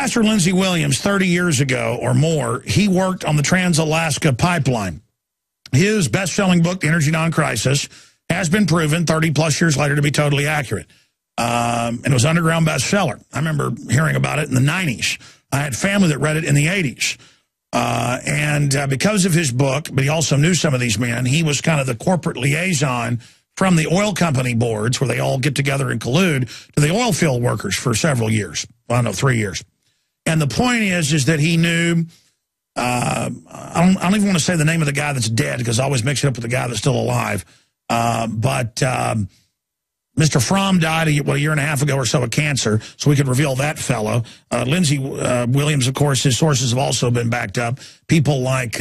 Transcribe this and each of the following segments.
Pastor Lindsey Williams, 30 years ago or more, he worked on the Trans-Alaska Pipeline. His best-selling book, The Energy Non-Crisis, has been proven 30-plus years later to be totally accurate. And it was an underground bestseller. I remember hearing about it in the 90s. I had family that read it in the 80s. And because of his book, but he also knew some of these men, he was kind of the corporate liaison from the oil company boards, where they all get together and collude, to the oil field workers for several years. Well, no, 3 years. And the point is that he knew, I don't even want to say the name of the guy that's dead, because I always mix it up with the guy that's still alive. But Mr. Fromm died a year and a half ago or so of cancer, so we could reveal that fellow. Lindsey Williams, of course, his sources have also been backed up. People like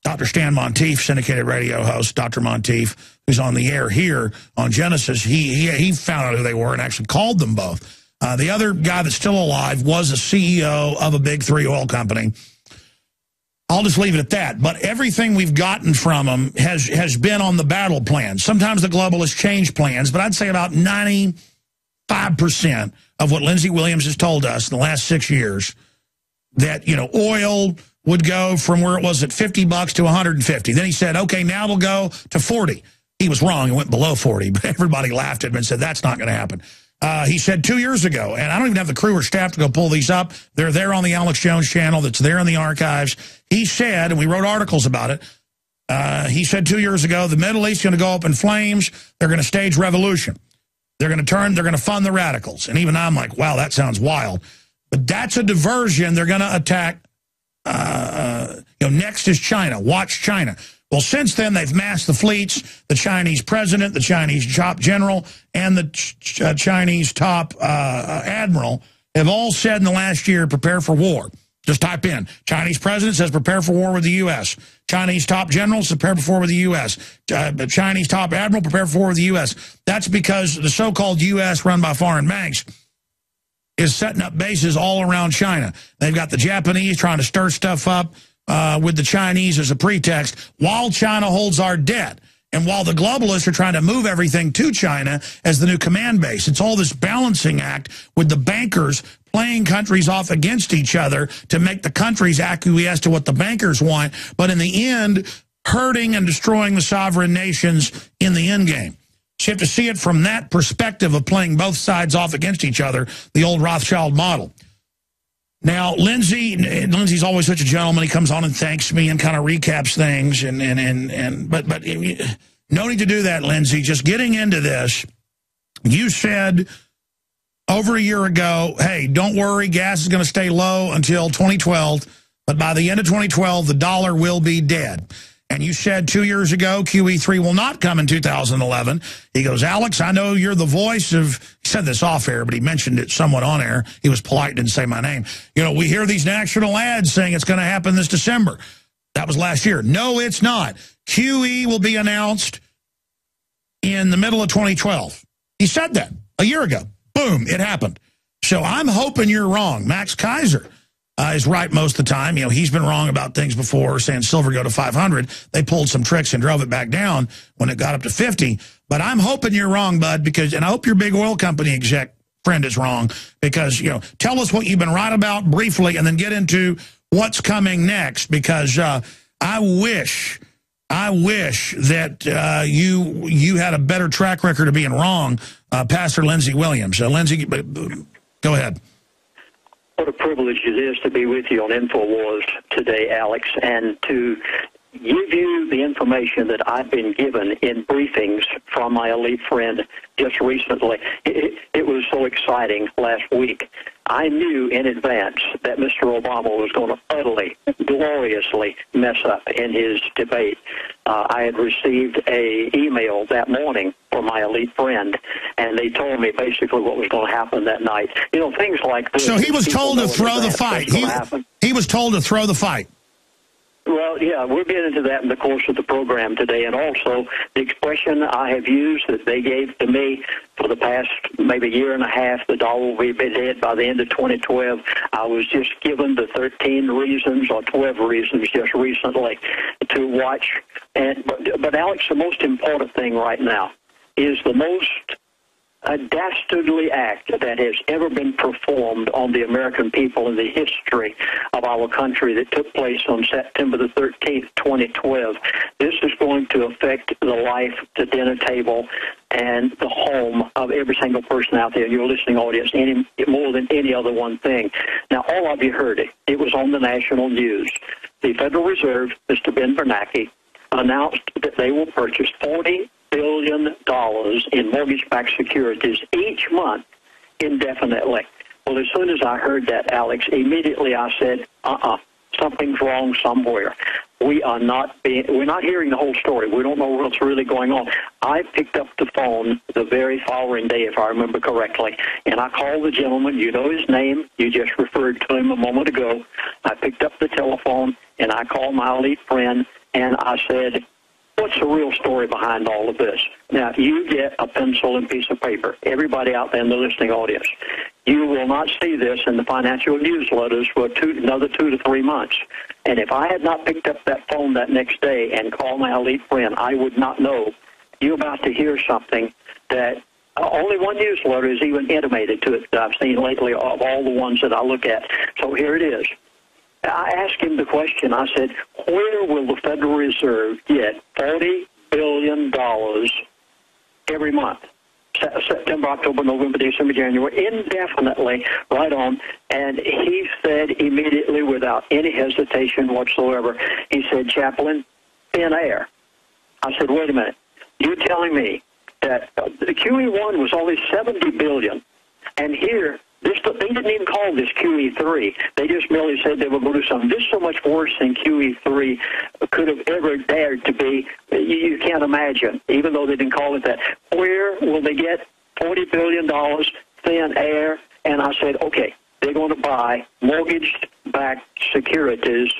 Dr. Stan Monteith, syndicated radio host, Dr. Monteith, who's on the air here on Genesis, he found out who they were and actually called them both. The other guy that's still alive was a CEO of a big 3 oil company. I'll just leave it at that. But everything we've gotten from him has been on the battle plan. Sometimes the globalists change plans, but I'd say about 95% of what Lindsey Williams has told us in the last 6 years, that, you know, oil would go from where it was at $50 to 150. Then he said, okay, now it'll go to 40. He was wrong. It went below 40, but everybody laughed at him and said, that's not going to happen. He said 2 years ago, and I don't even have the crew or staff to go pull these up. They're there on the Alex Jones channel. That's there in the archives. He said, and we wrote articles about it, he said 2 years ago, the Middle East is going to go up in flames. They're going to stage revolution. They're going to fund the radicals. And even I'm like, wow, that sounds wild. But that's a diversion. They're going to attack. Next is China. Watch China. Well, since then, they've massed the fleets. The Chinese president, the Chinese top general, and the Chinese top admiral have all said in the last year, prepare for war. Just type in. Chinese president says prepare for war with the U.S. Chinese top general says prepare for war with the U.S. Chinese top admiral, prepare for war with the U.S. That's because the so-called U.S. run by foreign banks is setting up bases all around China. They've got the Japanese trying to stir stuff up with the Chinese as a pretext, while China holds our debt. And while the globalists are trying to move everything to China as the new command base. It's all this balancing act with the bankers playing countries off against each other to make the countries acquiesce to what the bankers want, but in the end, hurting and destroying the sovereign nations in the end game. So you have to see it from that perspective of playing both sides off against each other, the old Rothschild model. Now, Lindsey's always such a gentleman. He comes on and thanks me and kind of recaps things. But no need to do that, Lindsey. Just getting into this, you said over a year ago, hey, don't worry, gas is going to stay low until 2012. But by the end of 2012, the dollar will be dead. And you said 2 years ago, QE3 will not come in 2011. He goes, Alex, I know you're the voice of, he said this off air, but he mentioned it somewhat on air. He was polite, didn't say my name. You know, we hear these national ads saying it's going to happen this December. That was last year. No, it's not. QE will be announced in the middle of 2012. He said that a year ago. Boom, it happened. So I'm hoping you're wrong. Max Kaiser is right most of the time. You know, he's been wrong about things before, saying silver go to 500. They pulled some tricks and drove it back down when it got up to 50. But I'm hoping you're wrong, bud, because, and I hope your big oil company exec friend is wrong, because, you know, tell us what you've been right about briefly and then get into what's coming next, because I wish that you had a better track record of being wrong, Pastor Lindsey Williams. Lindsey, go ahead. What a privilege it is to be with you on InfoWars today, Alex, and to give you the information that I've been given in briefings from my elite friend just recently. It was so exciting last week. I knew in advance that Mr. Obama was going to utterly, gloriously mess up in his debate. I had received an email that morning from my elite friend, and they told me basically what was going to happen that night. You know, things like this. So he was told to throw the fight. He was told to throw the fight. Well, yeah, we'll get into that in the course of the program today, and also the expression I have used that they gave to me for the past maybe year and a half, the dollar will be dead by the end of 2012. I was just given the 13 reasons or 12 reasons just recently to watch. But Alex, the most important thing right now is the most dastardly act that has ever been performed on the American people in the history of our country that took place on September the 13th, 2012. This is going to affect the life, the dinner table, and the home of every single person out there in your listening audience, more than any other one thing. Now, all of you heard it. It was on the national news. The Federal Reserve, Mr. Ben Bernanke, announced that they will purchase $40 billion in mortgage-backed securities each month indefinitely. Well, as soon as I heard that, Alex, immediately I said, something's wrong somewhere. We're not hearing the whole story. We don't know what's really going on. I picked up the phone the very following day, if I remember correctly, and I called the gentleman. You know his name. You just referred to him a moment ago. I picked up the telephone, and I called my elite friend, and I said, what's the real story behind all of this? Now, you get a pencil and piece of paper. Everybody out there in the listening audience, you will not see this in the financial newsletters for another 2 to 3 months. And if I had not picked up that phone that next day and called my elite friend, I would not know. You're about to hear something that only one newsletter is even intimated to it that I've seen lately of all the ones that I look at. So here it is. I asked him the question. I said, where will the Federal Reserve get $40 billion every month? September, October, November, December, January, indefinitely, right on. And he said immediately, without any hesitation whatsoever, he said, Chaplain, thin air. I said, wait a minute. You're telling me that the QE1 was only $70 billion, and here, they didn't even call this QE3. They just merely said they were going to do something. This is so much worse than QE3 could have ever dared to be. You can't imagine, even though they didn't call it that. Where will they get $40 billion, thin air? And I said, okay, they're going to buy mortgage-backed securities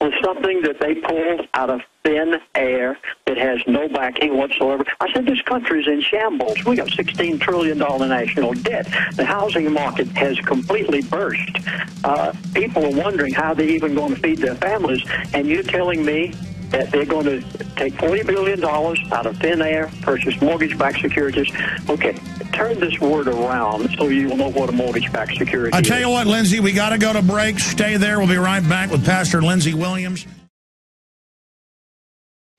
with something that they pulled out of thin air that has no backing whatsoever. I said, this country is in shambles. We got $16 trillion national debt. The housing market has completely burst. People are wondering how they're even going to feed their families, and you're telling me that they're going to take $40 billion out of thin air, purchase mortgage-backed securities. Okay, turn this word around so you'll know what a mortgage-backed security is. I tell you what, Lindsey, we got to go to break. Stay there. We'll be right back with Pastor Lindsey Williams.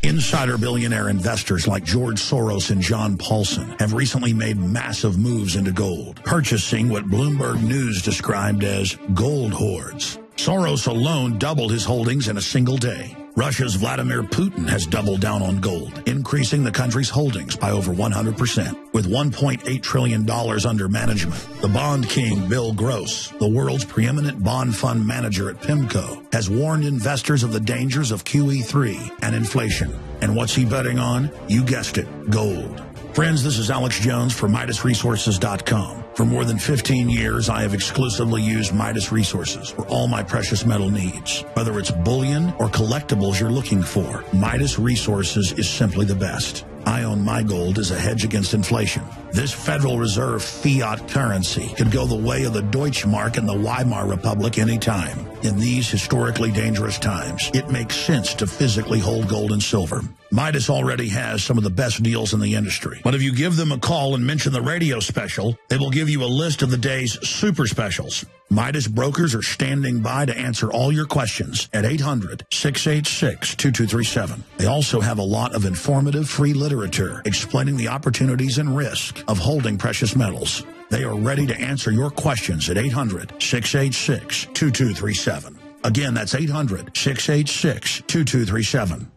Insider billionaire investors like George Soros and John Paulson have recently made massive moves into gold, purchasing what Bloomberg News described as gold hoards. Soros alone doubled his holdings in a single day. Russia's Vladimir Putin has doubled down on gold, increasing the country's holdings by over 100%. With $1.8 trillion under management, the bond king Bill Gross, the world's preeminent bond fund manager at PIMCO, has warned investors of the dangers of QE3 and inflation. And what's he betting on? You guessed it, gold. Friends, this is Alex Jones for MidasResources.com. For more than 15 years, I have exclusively used Midas Resources for all my precious metal needs. Whether it's bullion or collectibles you're looking for, Midas Resources is simply the best. I own my gold as a hedge against inflation. This Federal Reserve fiat currency could go the way of the Deutschmark and the Weimar Republic anytime. In these historically dangerous times, it makes sense to physically hold gold and silver. Midas already has some of the best deals in the industry. But if you give them a call and mention the radio special, they will give you a list of the day's super specials. Midas brokers are standing by to answer all your questions at 800-686-2237. They also have a lot of informative free literature explaining the opportunities and risk of holding precious metals. They are ready to answer your questions at 800-686-2237. Again, that's 800-686-2237.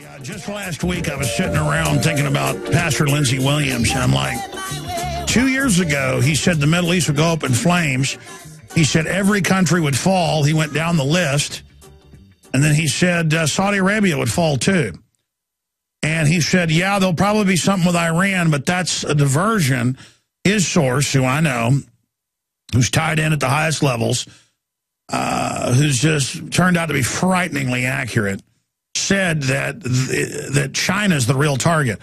Yeah, just last week I was sitting around thinking about Pastor Lindsey Williams, and I'm like, 2 years ago, he said the Middle East would go up in flames. He said every country would fall. He went down the list. And then he said Saudi Arabia would fall too. And he said, yeah, there'll probably be something with Iran, but that's a diversion. His source, who I know, who's tied in at the highest levels, who's just turned out to be frighteningly accurate, said that China's the real target.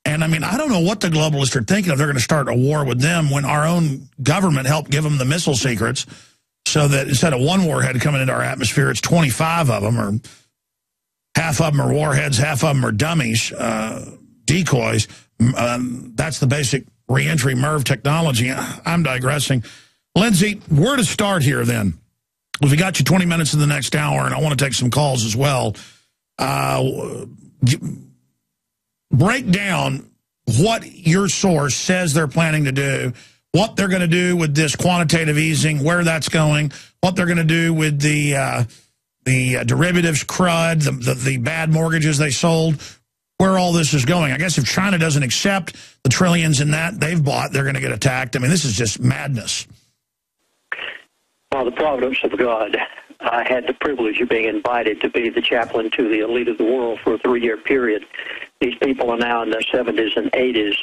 And, I mean, I don't know what the globalists are thinking if they're going to start a war with them when our own government helped give them the missile secrets so that instead of one warhead coming into our atmosphere, it's 25 of them, or half of them are warheads, half of them are dummies, decoys. That's the basic reentry MERV technology. I'm digressing. Lindsey, where to start here then? We got you 20 minutes in the next hour, and I want to take some calls as well. Break down what your source says they're planning to do, what they're going to do with this quantitative easing, where that's going, what they're going to do with the derivatives crud, the bad mortgages they sold, where all this is going. I guess if China doesn't accept the trillions in that they've bought, they're going to get attacked. I mean, this is just madness. Well, the providence of God. I had the privilege of being invited to be the chaplain to the elite of the world for a 3-year period. These people are now in their 70s and 80s.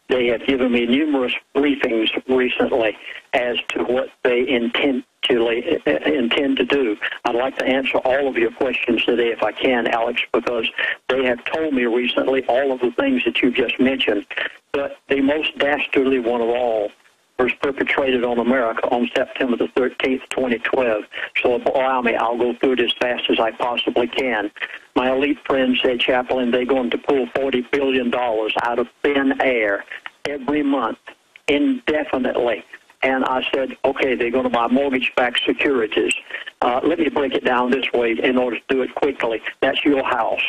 They have given me numerous briefings recently as to what they intend to do. I'd like to answer all of your questions today if I can, Alex, because they have told me recently all of the things that you just mentioned. But the most dastardly one of all was perpetrated on America on September the 13th, 2012. So allow me, I'll go through it as fast as I possibly can. My elite friend said, Chaplain, they're going to pull $40 billion out of thin air every month, indefinitely. And I said, okay, they're going to buy mortgage-backed securities. Let me break it down this way in order to do it quickly. That's your house.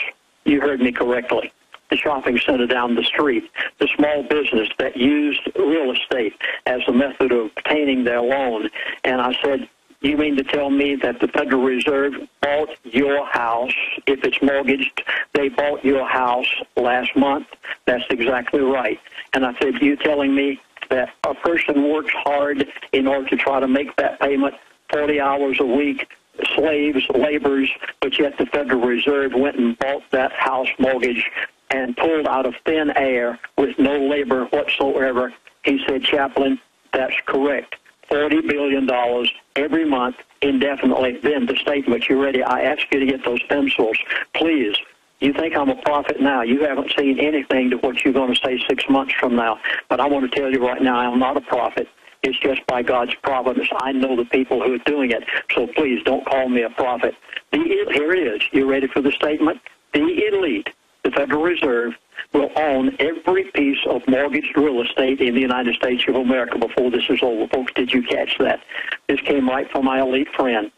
You heard me correctly. The shopping center down the street, the small business that used real estate as a method of obtaining their loan. And I said, you mean to tell me that the Federal Reserve bought your house? If it's mortgaged, they bought your house last month? That's exactly right. And I said, you telling me that a person works hard in order to try to make that payment, 40 hours a week, slaves, laborers, but yet the Federal Reserve went and bought that house mortgage and pulled out of thin air with no labor whatsoever? He said, Chaplain, that's correct. $40 billion every month, indefinitely. Then the statement, you ready? I ask you to get those pencils. Please. You think I'm a prophet now. You haven't seen anything to what you're going to say 6 months from now. But I want to tell you right now, I'm not a prophet. It's just by God's providence. I know the people who are doing it. So please don't call me a prophet. Here it is. You ready for the statement? The elite, the Federal Reserve, will own every piece of mortgaged real estate in the United States of America before this is over. Folks, did you catch that? This came right from my elite friend.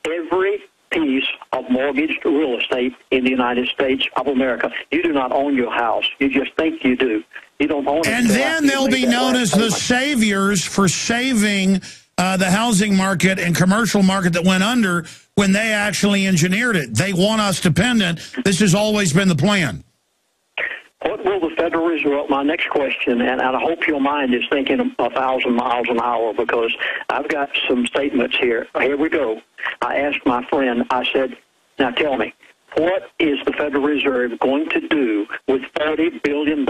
Every piece of mortgaged real estate in the United States of America. You do not own your house. You just think you do. You don't own it. And then they'll be known as the saviors for saving the housing market and commercial market that went under when they actually engineered it. They want us dependent. This has always been the plan. What will the Federal Reserve, my next question, and I hope your mind is thinking 1,000 miles an hour because I've got some statements here. Here we go. I asked my friend, I said, now tell me, what is the Federal Reserve going to do with $40 billion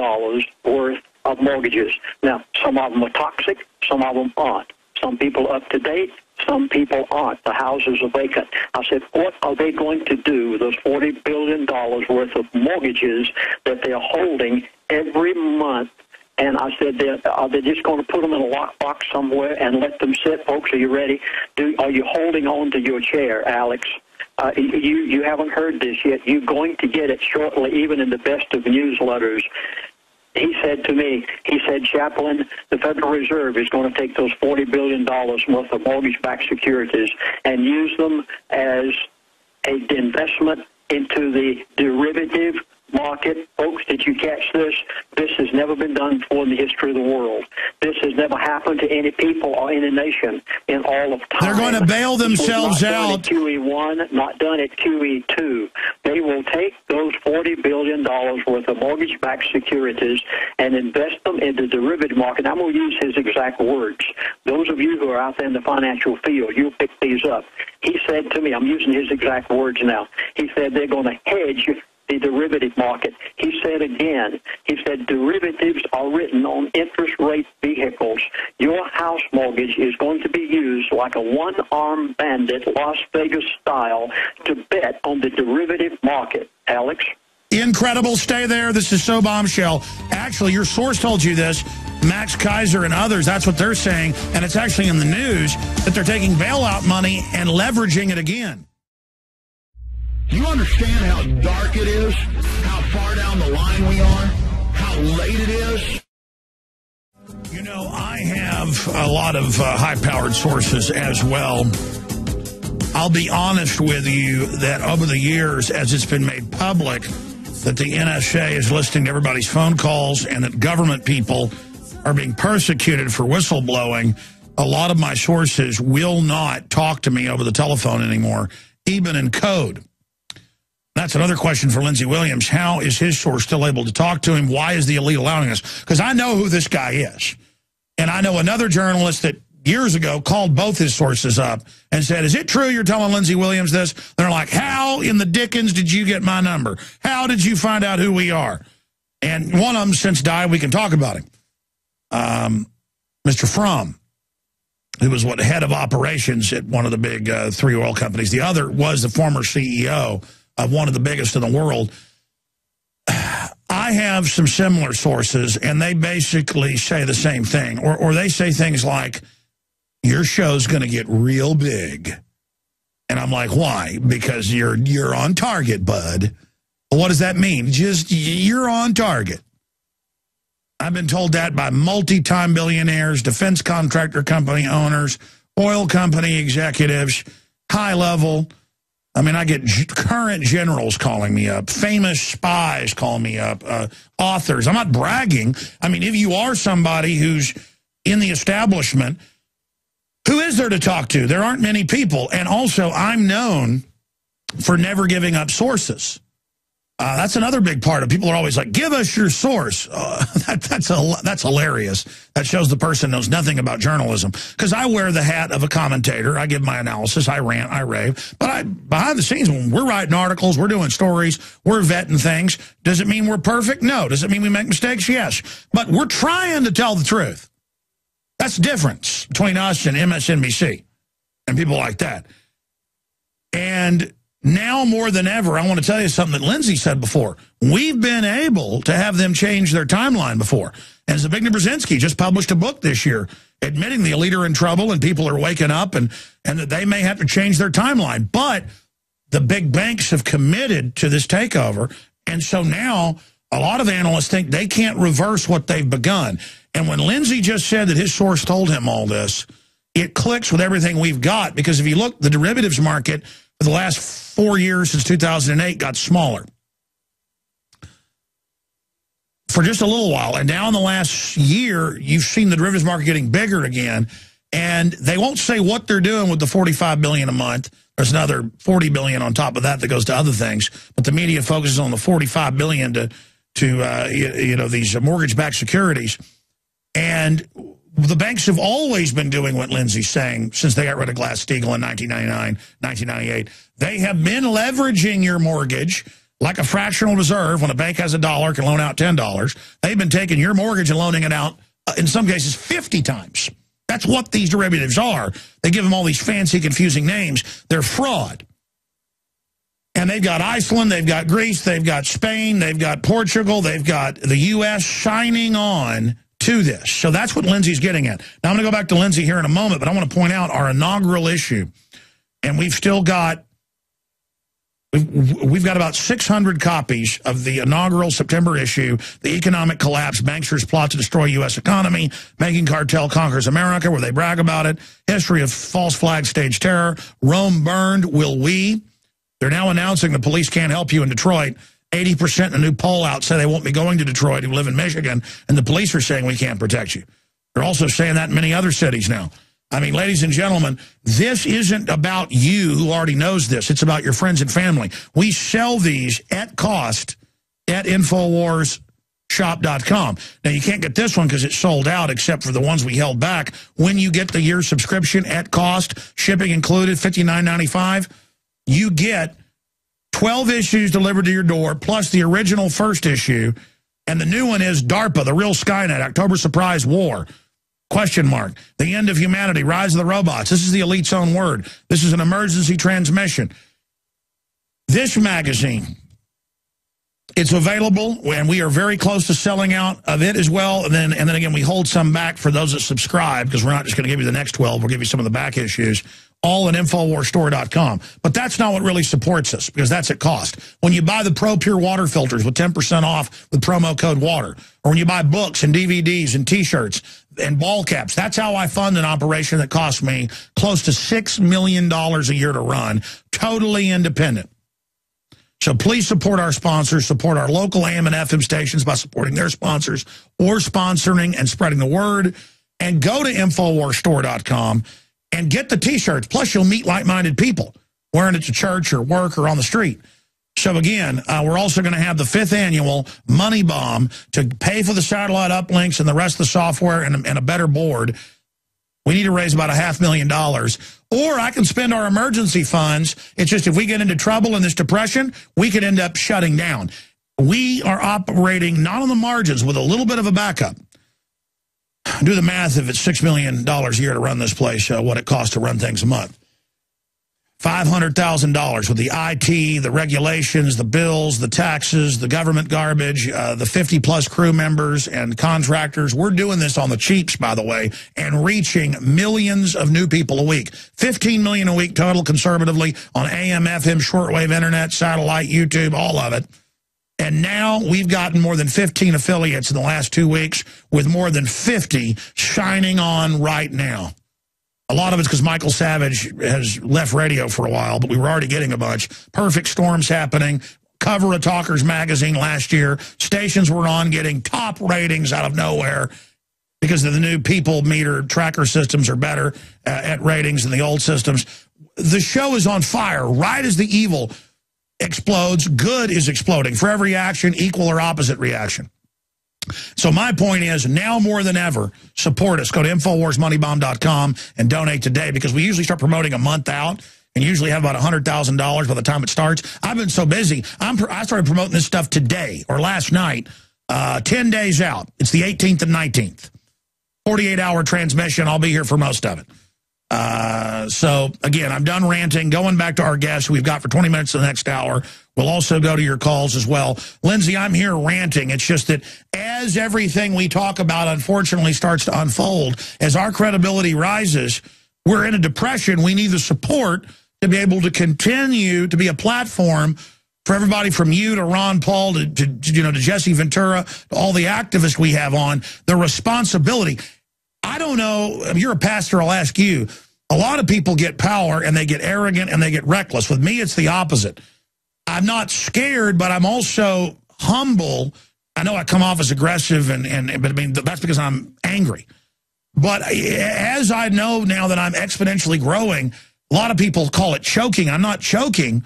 worth of mortgages? Now, some of them are toxic, some of them aren't. Some people are up to date, some people aren't. The houses are vacant. I said, what are they going to do with those $40 billion worth of mortgages that they're holding every month? And I said, are they just going to put them in a lockbox somewhere and let them sit? Folks, are you ready? Are you holding on to your chair, Alex? You haven't heard this yet. You're going to get it shortly, even in the best of newsletters. He said to me, he said, Chaplain, the Federal Reserve is going to take those $40 billion worth of mortgage-backed securities and use them as an investment into the derivative market. Folks, did you catch this? This has never been done before in the history of the world. This has never happened to any people or any nation in all of time. They're going to bail themselves out. Not done at QE1, not done at QE2. They will take those $40 billion worth of mortgage-backed securities and invest them in the derivative market. I'm going to use his exact words. Those of you who are out there in the financial field, you'll pick these up. He said to me, I'm using his exact words now, he said they're going to hedge the derivative market. He said again, he said derivatives are written on interest rate vehicles. Your house mortgage is going to be used like a one-armed bandit, Las Vegas style, to bet on the derivative market. Alex? Incredible. Stay there. This is so bombshell. Actually, your source told you this. Max Kaiser and others, that's what they're saying. And it's actually in the news that they're taking bailout money and leveraging it again. Do you understand how dark it is? How far down the line we are? How late it is? You know, I have a lot of high-powered sources as well. I'll be honest with you that over the years, as it's been made public that the NSA is listening to everybody's phone calls and that government people are being persecuted for whistleblowing, a lot of my sources will not talk to me over the telephone anymore, even in code. That's another question for Lindsey Williams. How is his source still able to talk to him? Why is the elite allowing us? Because I know who this guy is. And I know another journalist that years ago called both his sources up and said, is it true you're telling Lindsey Williams this? They're like, how in the dickens did you get my number? How did you find out who we are? And one of them since died. We can talk about him. Mr. Fromm, who was head of operations at one of the big 3 oil companies. The other was the former CEO of one of the biggest in the world. I have some similar sources, and they basically say the same thing. Or they say things like, your show's going to get real big. And I'm like, why? Because you're on target, bud. Well, what does that mean? Just you're on target. I've been told that by multi-time billionaires, defense contractor company owners, oil company executives, high level. I mean, I get current generals calling me up, famous spies calling me up, authors. I'm not bragging. I mean, if you are somebody who's in the establishment, who is there to talk to? There aren't many people. And also, I'm known for never giving up sources. That's another big part of people are always like, give us your source. That's hilarious. That shows the person knows nothing about journalism. Because I wear the hat of a commentator. I give my analysis. I rant. I rave. But behind the scenes, when we're writing articles, we're doing stories, we're vetting things. Does it mean we're perfect? No. Does it mean we make mistakes? Yes. But we're trying to tell the truth. That's the difference between us and MSNBC and people like that. And now more than ever, I want to tell you something that Lindsey said before. We've been able to have them change their timeline before. And Zbigniew Brzezinski just published a book this year admitting the elite are in trouble and people are waking up and that they may have to change their timeline. But the big banks have committed to this takeover. And so now a lot of analysts think they can't reverse what they've begun. And when Lindsey just said that his source told him all this, it clicks with everything we've got. Because if you look, the derivatives market for the last 4 years since 2008 got smaller for just a little while. And now in the last year, you've seen the derivatives market getting bigger again. And they won't say what they're doing with the $45 billion a month. There's another $40 billion on top of that goes to other things. But the media focuses on the $45 billion to these mortgage-backed securities. And the banks have always been doing what Lindsey's saying since they got rid of Glass-Steagall in 1999, 1998. They have been leveraging your mortgage like a fractional reserve. When a bank has $1, can loan out $10. They've been taking your mortgage and loaning it out, in some cases, 50 times. That's what these derivatives are. They give them all these fancy, confusing names. They're fraud. And they've got Iceland, they've got Greece, they've got Spain, they've got Portugal, they've got the U.S. signing on to this. So that's what Lindsey's getting at. Now, I'm going to go back to Lindsey here in a moment, but I want to point out our inaugural issue. And we've still got, we've got about 600 copies of the inaugural September issue, The Economic Collapse, Banksters Plot to Destroy U.S. Economy, Banking Cartel Conquers America, where they brag about it, History of False Flag Stage Terror, Rome Burned, Will We? They're now announcing the police can't help you in Detroit. 80% in a new poll out say they won't be going to Detroit who live in Michigan, and the police are saying we can't protect you. They're also saying that in many other cities now. I mean, ladies and gentlemen, this isn't about you who already knows this. It's about your friends and family. We sell these at cost at InfoWarsShop.com. Now, you can't get this one because it's sold out except for the ones we held back. When you get the year subscription at cost, shipping included, $59.95, you get 12 issues delivered to your door, plus the original first issue. And the new one is DARPA, The Real Skynet, October Surprise War, ? The End of Humanity, Rise of the Robots. This is the elite's own word. This is an emergency transmission. This magazine, it's available, and we are very close to selling out of it as well. And then again, we hold some back for those that subscribe, because we're not just going to give you the next 12. We'll give you some of the back issues. all at InfoWarsStore.com. But that's not what really supports us, because that's at cost. When you buy the Pro Pure water filters with 10% off with promo code WATER, or when you buy books and DVDs and T-shirts and ball caps, that's how I fund an operation that costs me close to $6 million a year to run, totally independent. So please support our sponsors, support our local AM and FM stations by supporting their sponsors or sponsoring and spreading the word. And go to InfoWarsStore.com and get the T-shirts. Plus, you'll meet like-minded people wearing it to church or work or on the street. So, again, we're also going to have the 5th annual Money Bomb to pay for the satellite uplinks and the rest of the software and a better board. We need to raise about $500,000. Or I can spend our emergency funds. It's just if we get into trouble in this depression, we could end up shutting down. We are operating not on the margins with a little bit of a backup. Do the math if it's $6 million a year to run this place, what it costs to run things a month. $500,000 with the IT, the regulations, the bills, the taxes, the government garbage, the 50-plus crew members and contractors. We're doing this on the cheaps, by the way, and reaching millions of new people a week. 15 million a week total conservatively on AM, FM, shortwave, internet, satellite, YouTube, all of it. And now we've gotten more than 15 affiliates in the last 2 weeks, with more than 50 shining on right now. A lot of it's because Michael Savage has left radio for a while, but we were already getting a bunch. Perfect Storm's happening. Cover of Talkers magazine last year. Stations were on getting top ratings out of nowhere because of the new people meter tracker systems are better at ratings than the old systems. The show is on fire. Right as the evil explodes, good is exploding. For every action, equal or opposite reaction. So my point is, now more than ever, support us. Go to InfoWarsMoneyBomb.com and donate today, because we usually start promoting a month out and usually have about $100,000 by the time it starts. I've been so busy. I started promoting this stuff today or last night, 10 days out. It's the 18th and 19th. 48-hour transmission. I'll be here for most of it. So, again, I'm done ranting. Going back to our guests we've got for 20 minutes the next hour. We'll also go to your calls as well. Lindsey, I'm here ranting. It's just that as everything we talk about, unfortunately, starts to unfold, as our credibility rises, we're in a depression. We need the support to be able to continue to be a platform for everybody from you to Ron Paul to Jesse Ventura, to all the activists we have on. The responsibility. I don't know. You're a pastor. I'll ask you. A lot of people get power and they get arrogant and they get reckless. With me, it's the opposite. I'm not scared, but I'm also humble. I know I come off as aggressive, but I mean, that's because I'm angry. But as I know now that I'm exponentially growing, a lot of people call it choking. I'm not choking.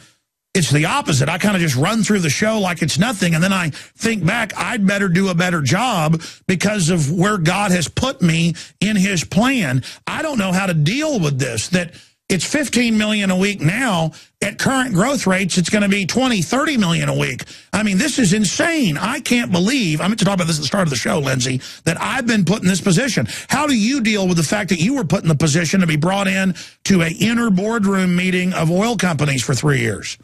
It's the opposite. I kind of just run through the show like it's nothing, and then I think back, I'd better do a better job because of where God has put me in his plan. I don't know how to deal with this, that it's 15 million a week now. At current growth rates, it's going to be 20, 30 million a week. I mean, this is insane. I can't believe, I meant to talk about this at the start of the show, Lindsey, that I've been put in this position. How do you deal with the fact that you were put in the position to be brought in to an inner boardroom meeting of oil companies for 3 years?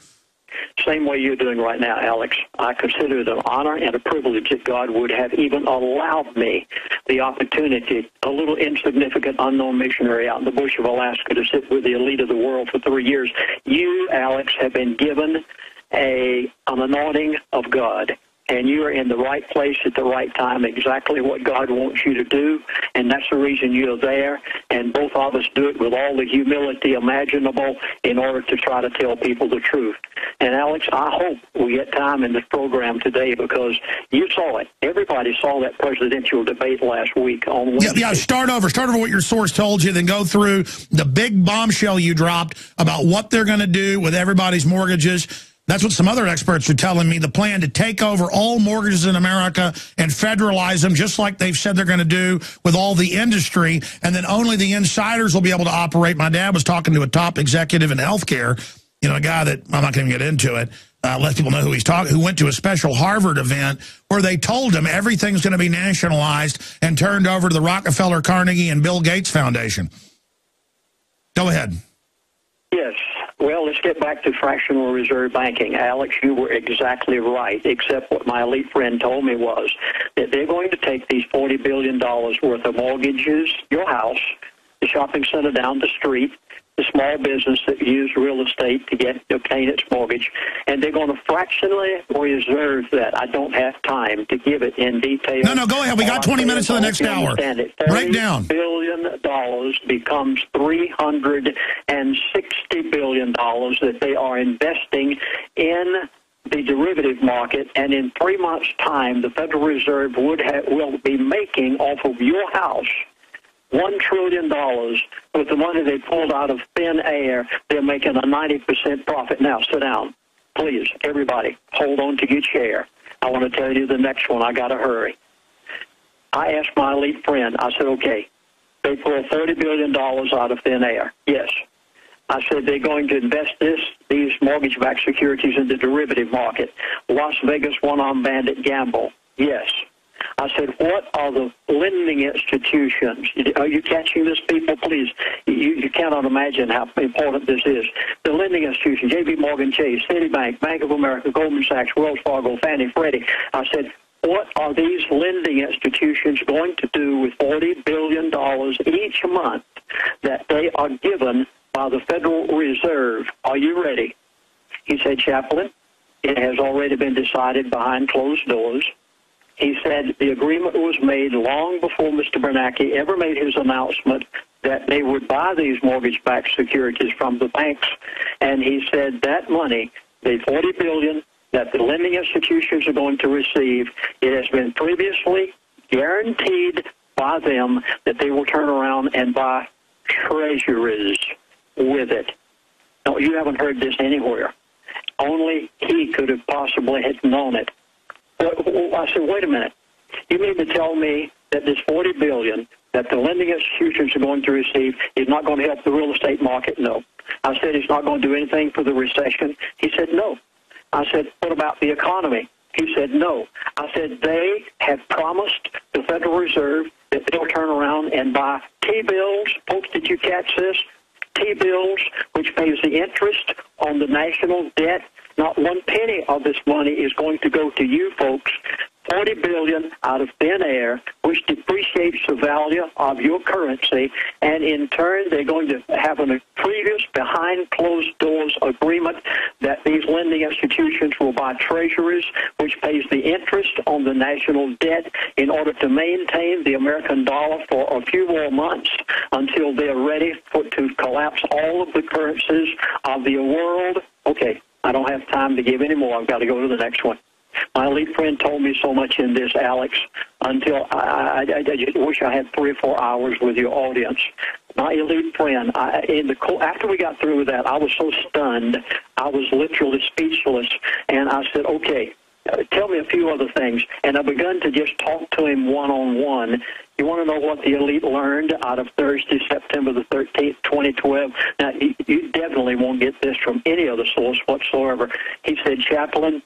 Same way you're doing right now, Alex. I consider it an honor and a privilege that God would have even allowed me the opportunity, a little insignificant, unknown missionary out in the bush of Alaska, to sit with the elite of the world for 3 years. You, Alex, have been given an anointing of God, and you are in the right place at the right time, exactly what God wants you to do, and that's the reason you're there. And both of us do it with all the humility imaginable in order to try to tell people the truth. And, Alex, I hope we get time in this program today, because you saw it. Everybody saw that presidential debate last week on Wednesday. Yeah, start over what your source told you, then go through the big bombshell you dropped about what they're going to do with everybody's mortgages. That's what some other experts are telling me, the plan to take over all mortgages in America and federalize them, just like they've said they're going to do with all the industry, and then only the insiders will be able to operate. My dad was talking to a top executive in healthcare, a guy that, I'm not going to get into it, let people know who he's talking, who went to a special Harvard event where they told him everything's going to be nationalized and turned over to the Rockefeller, Carnegie, and Bill Gates Foundation. Go ahead. Yes. Well, let's get back to fractional reserve banking. Alex, you were exactly right, except what my elite friend told me was that they're going to take these $40 billion worth of mortgages, your house, the shopping center down the street, the small business that used real estate to obtain its mortgage, and they're going to fractionally reserve that. I don't have time to give it in detail. No, go ahead. We got 20 minutes to the next hour. Break down. $30 billion becomes $360 billion that they are investing in the derivative market, and in 3 months' time, the Federal Reserve will be making off of your house $1 trillion with the money they pulled out of thin air. They're making a 90% profit. Now, sit down. Please, everybody, hold on to your chair. I want to tell you the next one. I got to hurry. I asked my elite friend, I said, okay, they pulled $30 billion out of thin air. Yes. I said they're going to invest these mortgage-backed securities in the derivative market. Las Vegas one-arm bandit gamble. Yes. I said, what are the lending institutions? Are you catching this, people? Please, you cannot imagine how important this is. The lending institutions, J.P. Morgan Chase, Citibank, Bank of America, Goldman Sachs, Wells Fargo, Fannie, Freddie. I said, what are these lending institutions going to do with $40 billion each month that they are given by the Federal Reserve? Are you ready? He said, Chaplain, it has already been decided behind closed doors. He said the agreement was made long before Mr. Bernanke ever made his announcement that they would buy these mortgage-backed securities from the banks. And he said that money, the $40 billion that the lending institutions are going to receive, it has been previously guaranteed by them that they will turn around and buy treasuries with it. No, you haven't heard this anywhere. Only he could have possibly had known it. I said, wait a minute. You mean to tell me that this $40 billion that the lending institutions are going to receive is not going to help the real estate market? No. I said, it's not going to do anything for the recession? He said, no. I said, what about the economy? He said, no. I said, they have promised the Federal Reserve that they'll turn around and buy T-bills. Folks, did you catch this? T-bills, which pays the interest on the national debt. Not one penny of this money is going to go to you folks. $40 billion out of thin air, which depreciates the value of your currency, and in turn they're going to have a previous behind closed doors agreement that these lending institutions will buy treasuries, which pays the interest on the national debt in order to maintain the American dollar for a few more months until they're ready to collapse all of the currencies of the world. Okay, I don't have time to give any more. I've got to go to the next one. My elite friend told me so much in this, Alex, until I just wish I had 3 or 4 hours with your audience. My elite friend, after we got through with that, I was so stunned, I was literally speechless, and I said, okay, tell me a few other things. And I begun to just talk to him one-on-one. You want to know what the elite learned out of Thursday, September the 13th, 2012? Now, you definitely won't get this from any other source whatsoever. He said, Chaplain,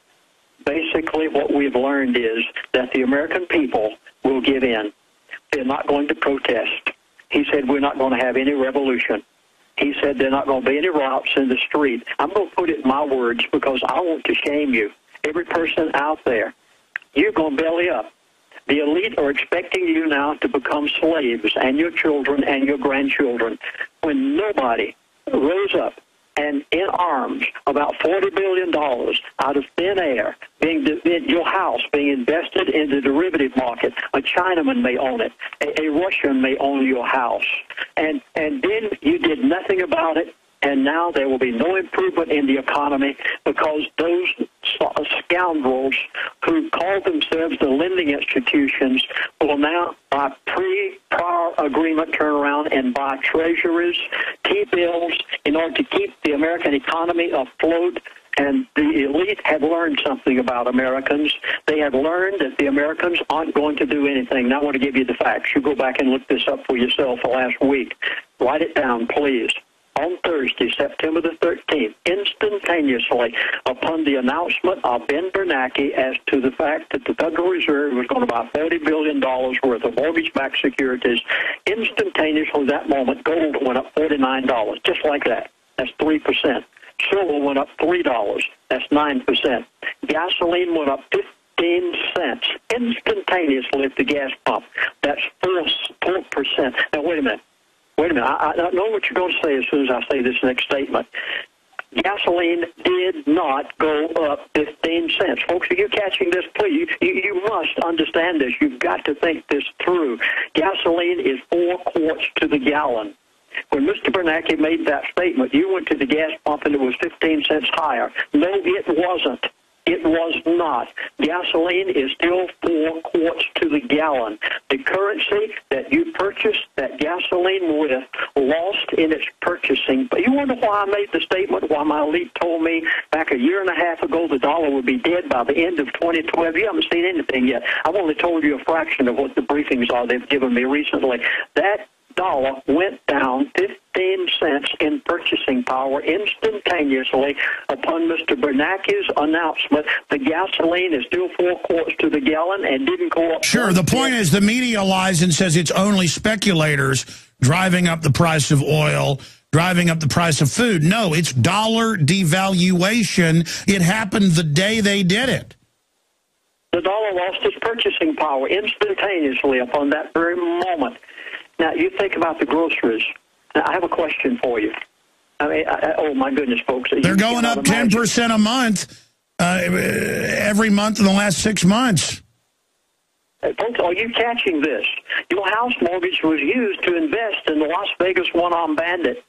basically what we've learned is that the American people will give in. They're not going to protest. He said, we're not going to have any revolution. He said, there are not going to be any riots in the street. I'm going to put it in my words because I want to shame you. Every person out there, you're going to belly up. The elite are expecting you now to become slaves, and your children and your grandchildren, when nobody rose up and in arms about $40 billion out of thin air, your house being invested in the derivative market. A Chinaman may own it. A Russian may own your house. And then you did nothing about it, and now there will be no improvement in the economy because those scoundrels who call themselves the lending institutions will now, by prior agreement, turn around and buy treasuries, T-bills, in order to keep the American economy afloat. And the elite have learned something about Americans. They have learned that the Americans aren't going to do anything. Now I want to give you the facts. You go back and look this up for yourself for last week. Write it down, please. On Thursday, September the 13th, instantaneously upon the announcement of Ben Bernanke as to the fact that the Federal Reserve was going to buy $30 billion worth of mortgage-backed securities, instantaneously that moment, gold went up $49, just like that. That's 3%. Silver went up $3. That's 9%. Gasoline went up 15 cents instantaneously at the gas pump. That's 4%. Now, wait a minute. Wait a minute. I know what you're going to say as soon as I say this next statement. Gasoline did not go up 15 cents. Folks, are you catching this? Please, you must understand this. You've got to think this through. Gasoline is 4 quarts to the gallon. When Mr. Bernanke made that statement, you went to the gas pump and it was 15 cents higher. No, it wasn't. It was not. Gasoline is still 4 quarts to the gallon. The currency that you purchased that gasoline with lost in its purchasing. But you wonder why I made the statement, why my elite told me back a year and a half ago the dollar would be dead by the end of 2012. You haven't seen anything yet. I've only told you a fraction of what the briefings are they've given me recently. That dollar went down 15 cents in purchasing power instantaneously upon Mr. Bernanke's announcement. The gasoline is still 4 quarts to the gallon and didn't go up. Sure, the point is the media lies and says it's only speculators driving up the price of oil, driving up the price of food. No, it's dollar devaluation. It happened the day they did it. The dollar lost its purchasing power instantaneously upon that very moment. Now, you think about the groceries. Now, I have a question for you. I mean, oh, my goodness, folks. They're going up 10% a month every month in the last 6 months. Folks, are you catching this? Your house mortgage was used to invest in the Las Vegas one-armed bandit.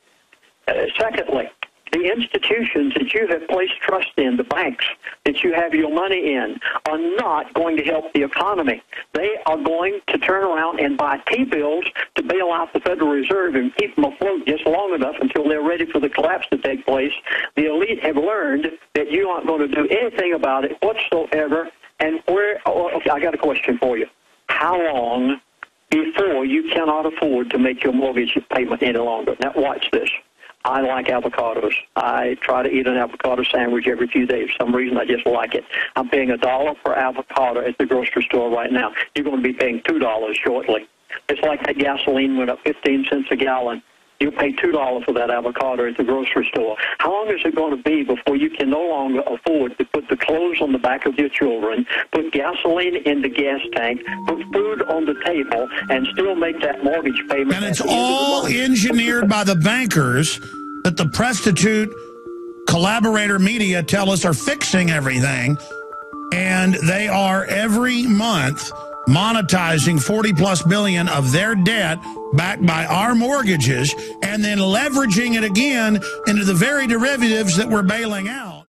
Secondly, the institutions that you have placed trust in, the banks that you have your money in, are not going to help the economy. They are going to turn around and buy T-bills to bail out the Federal Reserve and keep them afloat just long enough until they're ready for the collapse to take place. The elite have learned that you aren't going to do anything about it whatsoever. And okay, I got a question for you. How long before you cannot afford to make your mortgage payment any longer? Now, watch this. I like avocados. I try to eat an avocado sandwich every few days. For some reason, I just like it. I'm paying $1 per avocado at the grocery store right now. You're going to be paying $2 shortly. It's like that gasoline went up 15 cents a gallon. You pay $2 for that avocado at the grocery store. How long is it going to be before you can no longer afford to put the clothes on the back of your children, put gasoline in the gas tank, put food on the table, and still make that mortgage payment? And it's all engineered by the bankers that the prostitute collaborator media tell us are fixing everything. And they are every month monetizing 40+ billion of their debt backed by our mortgages and then leveraging it again into the very derivatives that we're bailing out.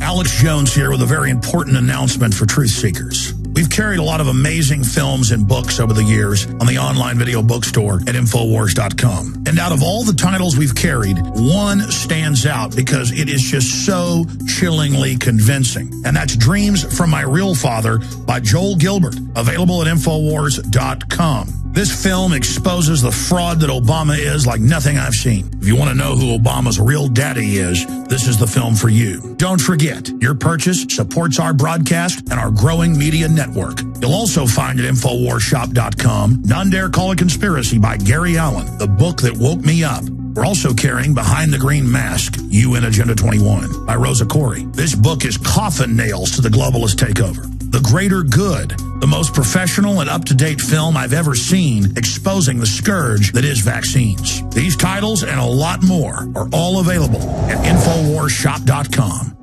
Alex Jones here with a very important announcement for truth seekers. We've carried a lot of amazing films and books over the years on the online video bookstore at Infowars.com. And out of all the titles we've carried, one stands out because it is just so chillingly convincing. And that's Dreams from My Real Father by Joel Gilbert, available at Infowars.com. This film exposes the fraud that Obama is like nothing I've seen. If you want to know who Obama's real daddy is, this is the film for you. Don't forget, your purchase supports our broadcast and our growing media network. You'll also find at InfoWarsShop.com, None Dare Call a Conspiracy by Gary Allen, the book that woke me up. We're also carrying Behind the Green Mask, UN Agenda 21 by Rosa Corey. This book is coffin nails to the globalist takeover. The Greater Good, the most professional and up-to-date film I've ever seen exposing the scourge that is vaccines. These titles and a lot more are all available at InfoWarsShop.com.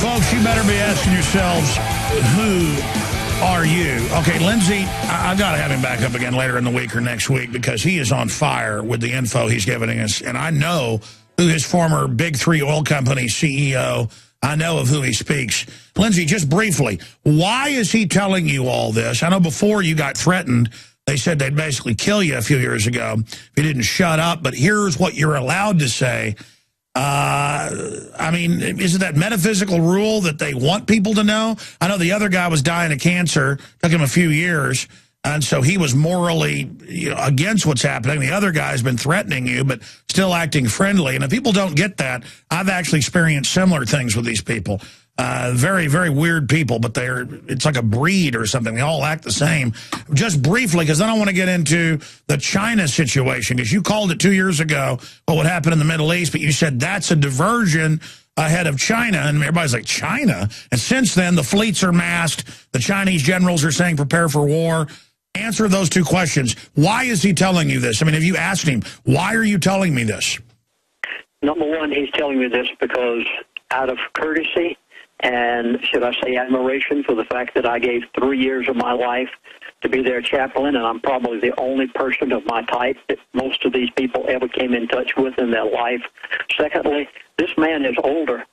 Folks, you better be asking yourselves, who are you? Okay, Lindsey, I've got to have him back up again later in the week or next week because he is on fire with the info he's giving us, and I know who his former Big Three oil company CEO, I know of who he speaks. Lindsey, just briefly, why is he telling you all this? I know before you got threatened, they said they'd basically kill you a few years ago if you didn't shut up, but here's what you're allowed to say. I mean, is it that metaphysical rule that they want people to know? I know the other guy was dying of cancer, took him a few years, and so he was morally against what's happening. The other guy's been threatening you, but still acting friendly. And if people don't get that, I've actually experienced similar things with these people. Very, very weird people, but it's like a breed or something. They all act the same. Just briefly, because then I want to get into the China situation, because you called it 2 years ago what would happen in the Middle East, but you said that's a diversion ahead of China, and everybody's like, China? And since then, the fleets are masked. The Chinese generals are saying prepare for war. Answer those two questions. Why is he telling you this? I mean, have you asked him, why are you telling me this? Number one, he's telling me this because out of courtesy and, should I say, admiration for the fact that I gave 3 years of my life to be their chaplain, and I'm probably the only person of my type that most of these people ever came in touch with in their life. Secondly, this man is older.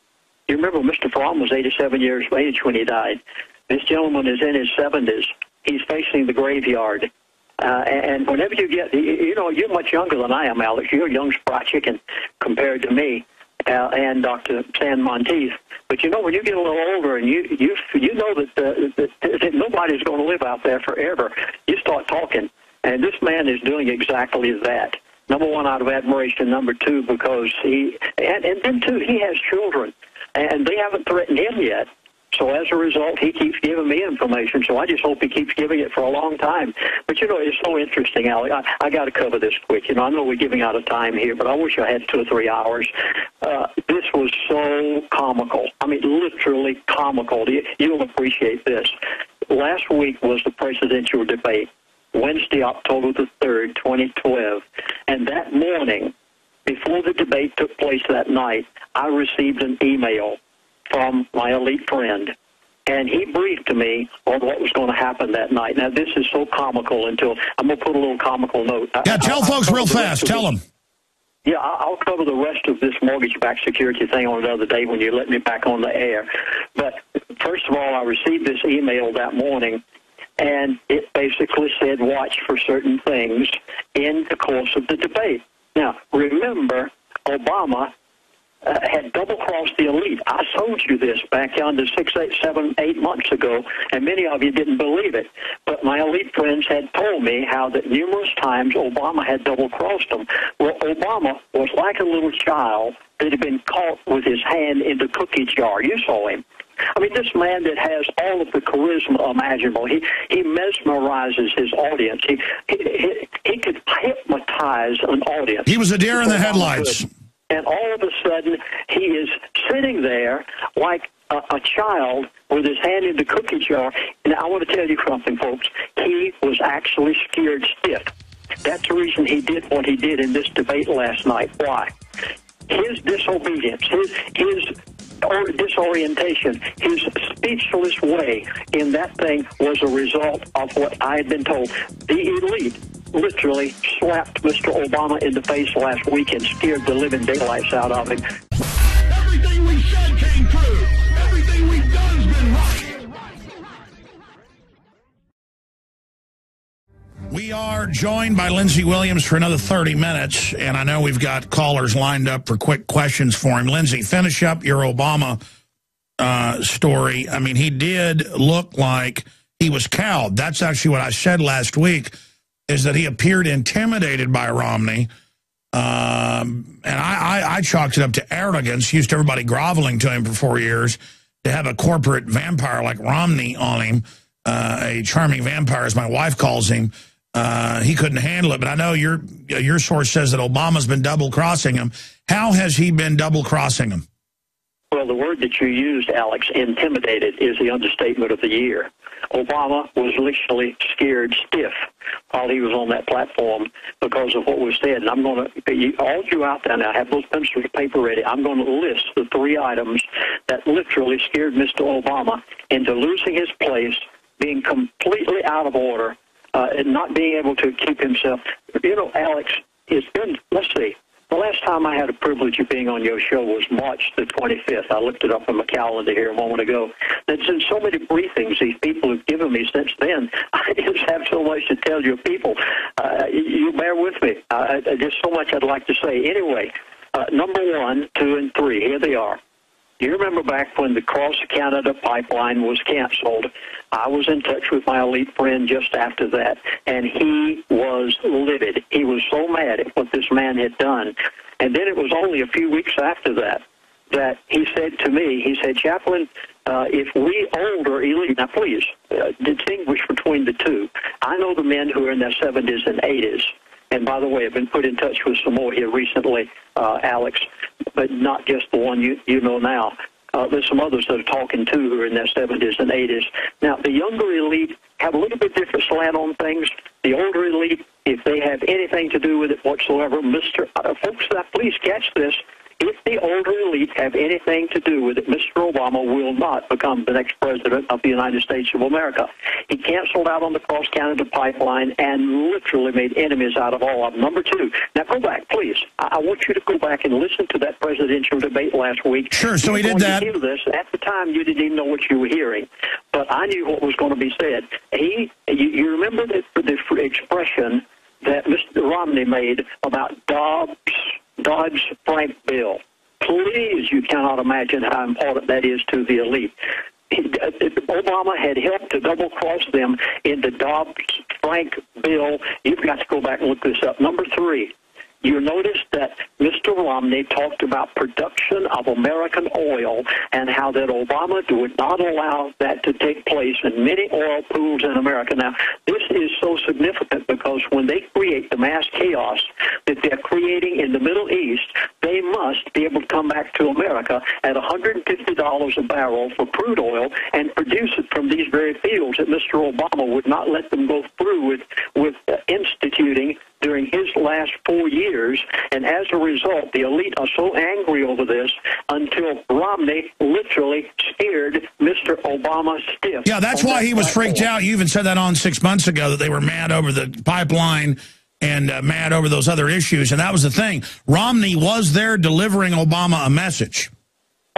You remember Mr. Fromm was 87 years of age when he died. This gentleman is in his 70s. He's facing the graveyard. And whenever you get, you're much younger than I am, Alex. You're a young spry chicken compared to me and Dr. San Monteith. But when you get a little older and you know that nobody's going to live out there forever, you start talking. And this man is doing exactly that. Number one, out of admiration. Number two, because he has children, and they haven't threatened him yet. So as a result, he keeps giving me information, so I just hope he keeps giving it for a long time. But, it's so interesting, Alex. I got to cover this quick. I know we're giving out of time here, but I wish I had 2 or 3 hours. This was so comical. I mean, literally comical. You'll appreciate this. Last week was the presidential debate, Wednesday, October the 3rd, 2012. And that morning, before the debate took place that night, I received an email from my elite friend, and he briefed to me on what was going to happen that night. Now, this is so comical I'm going to put a little comical note. Yeah, tell folks real fast. Tell them. Yeah, I'll cover the rest of this mortgage-backed security thing on another day when you let me back on the air. But first of all, I received this email that morning, and it basically said, watch for certain things in the course of the debate. Now, remember, Obama had double-crossed the elite. I told you this back under 6, 8, 7, 8 months ago, and many of you didn't believe it. But my elite friends had told me how that numerous times Obama had double-crossed them. Well, Obama was like a little child that had been caught with his hand in the cookie jar. You saw him. I mean, this man that has all of the charisma imaginable, he mesmerizes his audience. He could hypnotize an audience. He was a deer in the headlights. And all of a sudden, he is sitting there like a child with his hand in the cookie jar. And I want to tell you something, folks. He was actually scared stiff. That's the reason he did what he did in this debate last night. Why? His disobedience, his disorientation, his speechless way in that thing was a result of what I had been told. The elite literally slapped Mr. Obama in the face last week and scared the living daylights out of him. Everything we said came true. Everything we've done's been right. We are joined by Lindsey Williams for another 30 minutes, and I know we've got callers lined up for quick questions for him. Lindsey, finish up your Obama story. I mean, he did look like he was cowed. That's actually what I said last week, is that he appeared intimidated by Romney. And I chalked it up to arrogance, used to everybody groveling to him for 4 years, to have a corporate vampire like Romney on him, a charming vampire, as my wife calls him. He couldn't handle it, but I know your source says that Obama's been double-crossing him. How has he been double-crossing him? Well, the word that you used, Alex, intimidated, is the understatement of the year. Obama was literally scared stiff while he was on that platform because of what was said. And I'm going to, all you out there now, have those pencils and paper ready. I'm going to list the 3 items that literally scared Mr. Obama into losing his place, being completely out of order, and not being able to keep himself. Alex, it's been, let's see, the last time I had the privilege of being on your show was March the 25th. I looked it up on my calendar here a moment ago. There's been so many briefings these people have given me since then. I just have so much to tell your people. You bear with me. There's so much I'd like to say. Anyway, number 1, 2, and 3, here they are. Do you remember back when the Cross-Canada pipeline was canceled? I was in touch with my elite friend just after that, and he was livid. He was so mad at what this man had done. And then it was only a few weeks after that he said to me, he said, Chaplain, if we older elite, now please distinguish between the two. I know the men who are in their 70s and 80s, And by the way, I've been put in touch with some more here recently, Alex, but not just the one you know now. There's some others that are talking, too, who are in their 70s and 80s. Now, the younger elite have a little bit different slant on things. The older elite, if they have anything to do with it whatsoever, folks, please catch this. If the older elite have anything to do with it, Mr. Obama will not become the next president of the United States of America. He canceled out on the cross-Canada pipeline and literally made enemies out of all of them. Number two, now go back, please. I want you to go back and listen to that presidential debate last week. Sure, so he did that. You this. At the time, you didn't even know what you were hearing, but I knew what was going to be said. You remember the expression that Mr. Romney made about Dodd-Frank bill. Please, you cannot imagine how important that is to the elite. Obama had helped to double-cross them in the Dodd-Frank bill. You've got to go back and look this up. Number three, you notice that Mr. Romney talked about production of American oil and how that Obama would not allow that to take place in many oil pools in America. Now, this is so significant because when they create the mass chaos that they're creating in the Middle East, they must be able to come back to America at $150 a barrel for crude oil and produce it from these very fields that Mr. Obama would not let them go through with instituting during his last 4 years, and as a result, the elite are so angry over this until Romney literally scared Mr. Obama stiff. Yeah, that's why he was freaked out. You even said that on 6 months ago, that they were mad over the pipeline and mad over those other issues, and that was the thing. Romney was there delivering Obama a message.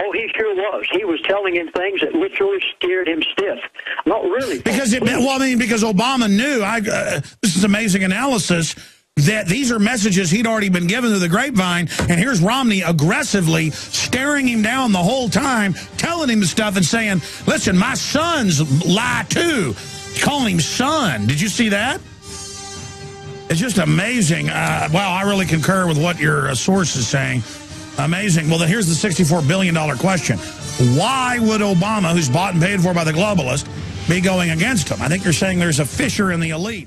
Oh, he sure was. He was telling him things that literally scared him stiff. Not really. Because Obama knew, this is amazing analysis, that these are messages he'd already been given through the grapevine, and here's Romney aggressively staring him down the whole time, telling him stuff and saying, listen, my sons lie too. Calling him son. Did you see that? It's just amazing. Wow, I really concur with what your source is saying. Amazing. Well, then here's the $64 billion question. Why would Obama, who's bought and paid for by the globalists, be going against him? I think you're saying there's a fissure in the elite.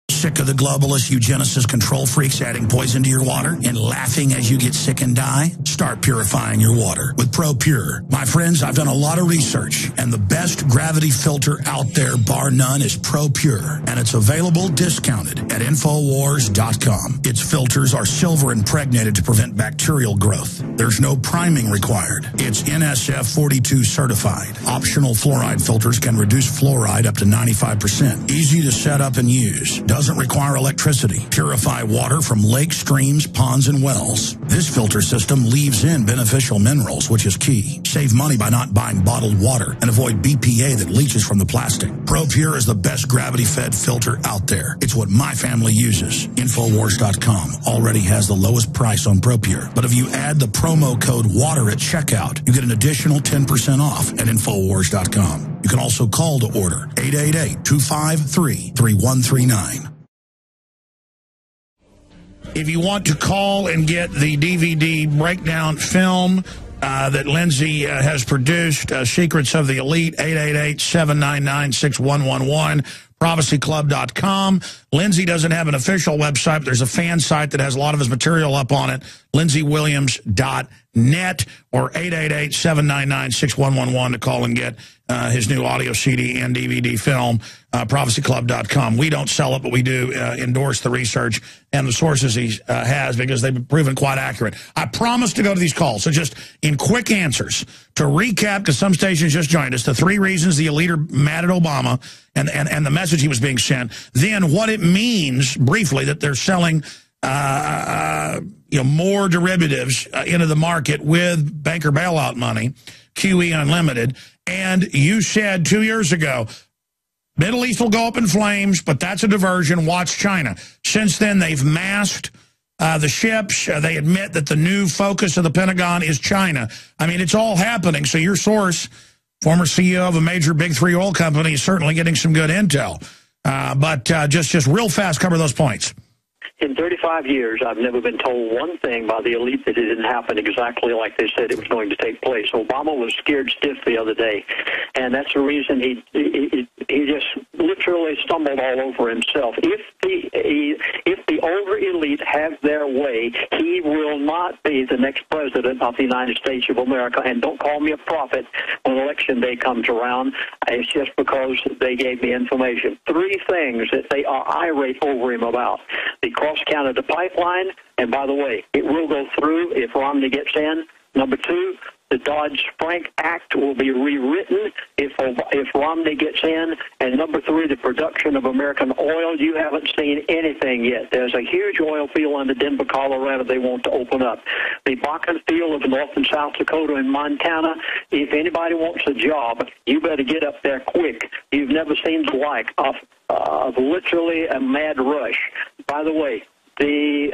Sick of the globalists, eugenicists, control freaks adding poison to your water and laughing as you get sick and die? Start purifying your water with ProPure. My friends, I've done a lot of research, and the best gravity filter out there, bar none, is ProPure, and it's available discounted at Infowars.com. Its filters are silver impregnated to prevent bacterial growth. There's no priming required. It's NSF 42 certified. Optional fluoride filters can reduce fluoride up to 95%. Easy to set up and use. Doesn't require electricity. Purify water from lakes, streams, ponds, and wells. This filter system leaves in beneficial minerals, which is key. Save money by not buying bottled water and avoid BPA that leaches from the plastic. ProPure is the best gravity-fed filter out there. It's what my family uses. Infowars.com already has the lowest price on ProPure. But if you add the promo code WATER at checkout, you get an additional 10% off at Infowars.com. You can also call to order 888-253-3139. If you want to call and get the DVD breakdown film that Lindsey has produced, Secrets of the Elite, 888-799-6111, prophecyclub.com. Lindsey doesn't have an official website, but there's a fan site that has a lot of his material up on it, LindseyWilliams.net, or 888-799-6111 to call and get his new audio CD and DVD film, prophecyclub.com. We don't sell it, but we do endorse the research and the sources he has because they've been proven quite accurate. I promise to go to these calls. So just in quick answers, to recap, because some stations just joined us, the 3 reasons the elite are mad at Obama and the message he was being sent, then what it means, briefly, that they're selling more derivatives into the market with banker bailout money, QE Unlimited. And you said 2 years ago, Middle East will go up in flames, but that's a diversion. Watch China. Since then, they've masked the ships. They admit that the new focus of the Pentagon is China. I mean, it's all happening. So your source, former CEO of a major big 3 oil company, is certainly getting some good intel. But just real fast, cover those points. In 35 years, I've never been told one thing by the elite that it didn't happen exactly like they said it was going to take place. Obama was scared stiff the other day, and that's the reason he he just literally stumbled all over himself. If the older elite have their way, he will not be the next president of the United States of America. And don't call me a prophet when election day comes around. It's just because they gave me information. 3 things that they are irate over him about: the cross-Canada pipeline, and by the way, it will go through if Romney gets in. Number 2, the Dodd-Frank Act will be rewritten if Romney gets in. And number 3, the production of American oil. You haven't seen anything yet. There's a huge oil field under Denver, Colorado they want to open up. The Bakken field of North and South Dakota and Montana. If anybody wants a job, you better get up there quick. You've never seen the like of literally a mad rush. By the way, the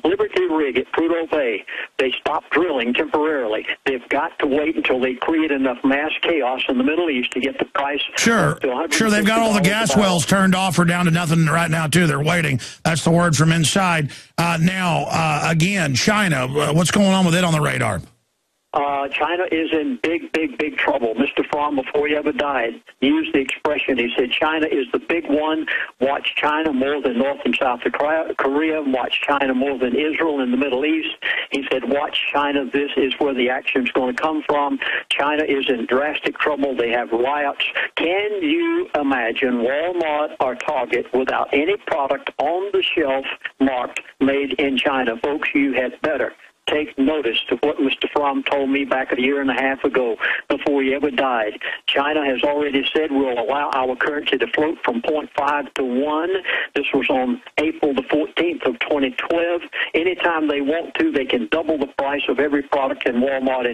Liberty rig at Prudhoe Bay, they stopped drilling temporarily. They've got to wait until they create enough mass chaos in the Middle East to get the price. Sure, they've got all the gas wells turned off or down to nothing right now, too. They're waiting. That's the word from inside. Again, China, what's going on with it on the radar? China is in big trouble. Mr. Fromm, before he ever died, used the expression. He said, China is the big one. Watch China more than North and South Korea. Watch China more than Israel in the Middle East. He said, watch China. This is where the action's going to come from. China is in drastic trouble. They have riots. Can you imagine Walmart or Target without any product on the shelf marked made in China? Folks, you had better take notice to what Mr. Fromm told me back a year and a half ago before he ever died. China has already said we'll allow our currency to float from 0.5 to 1. This was on April the 14th of 2012. Anytime they want to, they can double the price of every product in Walmart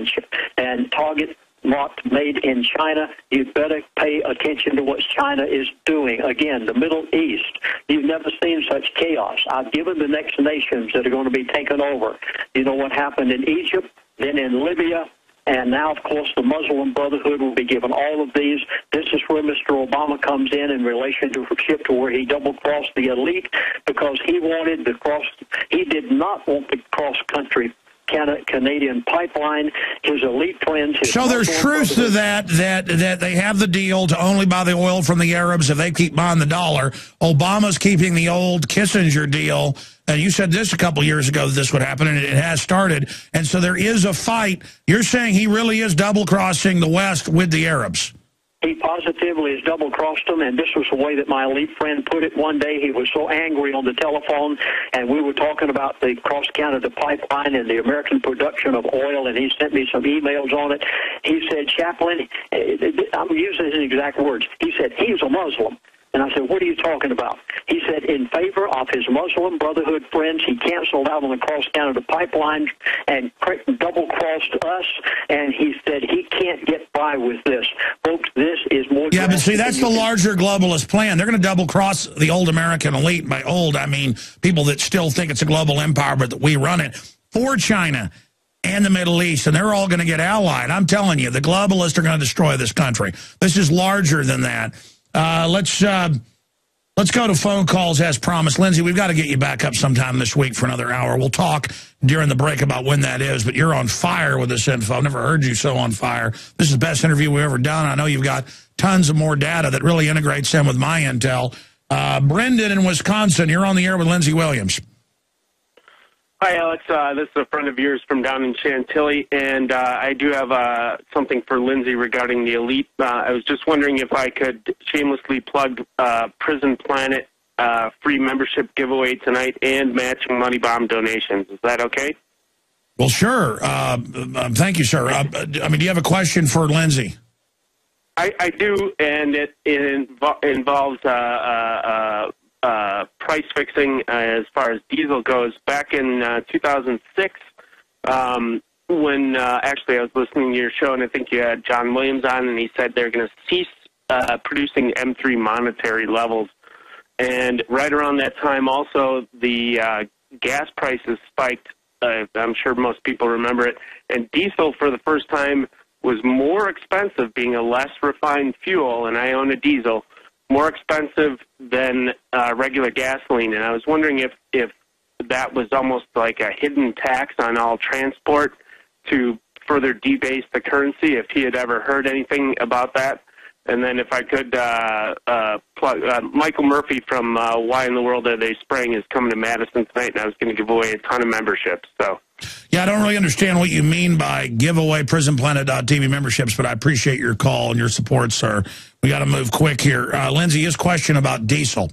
and Target marked made in China. You better pay attention to what China is doing. Again, the Middle East. You've never seen such chaos. I've given the next nations that are going to be taken over. You know what happened in Egypt, then in Libya, and now, of course, the Muslim Brotherhood will be given all of these. This is where Mr. Obama comes in relationship to where he double-crossed the elite because he wanted the cross. He did not want the cross-country Canadian pipeline. His elite friends. So there's truth to that they have the deal to only buy the oil from the Arabs if they keep buying the dollar. Obama's keeping the old Kissinger deal. And you said this a couple years ago that this would happen, and it has started. And so there is a fight. You're saying he really is double-crossing the West with the Arabs. He positively has double-crossed them, and this was the way that my elite friend put it one day. He was so angry on the telephone, and we were talking about the cross-Canada pipeline and the American production of oil, and he sent me some emails on it. He said, Chaplain, I'm using his exact words, he said, he's a Muslim. And I said, what are you talking about? He said, in favor of his Muslim Brotherhood friends, he canceled out on the cross-Canada pipeline and double-crossed us, and he said he can't get by with this. Folks, this is more... Yeah, but see, that's the larger globalist plan. They're going to double-cross the old American elite. By old, I mean people that still think it's a global empire, but that we run it for China and the Middle East, and they're all going to get allied. I'm telling you, the globalists are going to destroy this country. This is larger than that. Let's go to phone calls as promised. Lindsey, we've got to get you back up sometime this week for another hour. We'll talk during the break about when that is, but you're on fire with this info. I've never heard you so on fire. This is the best interview we've ever done. I know you've got tons of more data that really integrates in with my intel. Brendan in Wisconsin, you're on the air with Lindsey Williams. Hi, Alex. This is a friend of yours from down in Chantilly, and I do have something for Lindsey regarding the elite. I was just wondering if I could shamelessly plug Prison Planet free membership giveaway tonight and matching Money Bomb donations. Is that okay? Well, sure. Thank you, sir. I mean, do you have a question for Lindsey? I do, and it involves price fixing as far as diesel goes. Back in 2006, when actually I was listening to your show, and I think you had John Williams on, and he said they're going to cease producing M3 monetary levels. And right around that time also, the gas prices spiked. I'm sure most people remember it. And diesel, for the first time, was more expensive, being a less refined fuel, and I own a diesel, more expensive than regular gasoline. And I was wondering if that was almost like a hidden tax on all transport to further debase the currency, if he had ever heard anything about that. And then if I could plug, Michael Murphy from Why in the World Are They Spraying is coming to Madison tonight, and I was going to give away a ton of memberships. So. Yeah, I don't really understand what you mean by give away PrisonPlanet.tv memberships, but I appreciate your call and your support, sir. We got to move quick here. Lindsey, his question about diesel.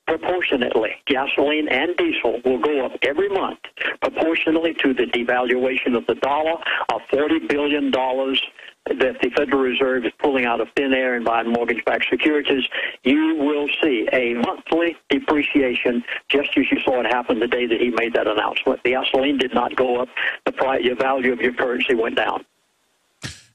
Proportionately, gasoline and diesel will go up every month, proportionally to the devaluation of the dollar, of $40 billion that the Federal Reserve is pulling out of thin air and buying mortgage-backed securities. You will see a monthly depreciation, just as you saw it happen the day that he made that announcement. The gasoline did not go up. The value of your currency went down.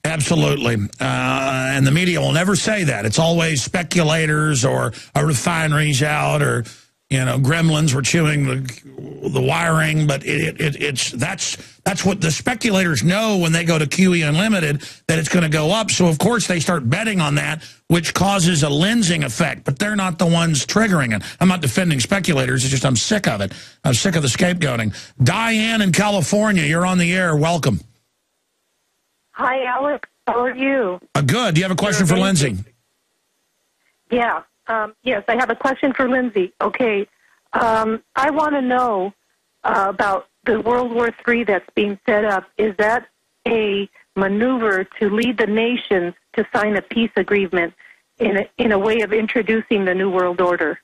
Absolutely. And the media will never say that. It's always speculators or a refinery's out or, you know, gremlins were chewing the wiring. But that's what the speculators know when they go to QE Unlimited, that it's going to go up. So, of course, they start betting on that, which causes a lensing effect. But they're not the ones triggering it. I'm not defending speculators. It's just I'm sick of it. I'm sick of the scapegoating. Diane in California, you're on the air. Welcome. Hi, Alex. How are you? Good. Do you have a question for Lindsey? Yeah. Yes, I have a question for Lindsey. Okay. I want to know about the World War III that's being set up. Is that a maneuver to lead the nations to sign a peace agreement in a way of introducing the New World Order?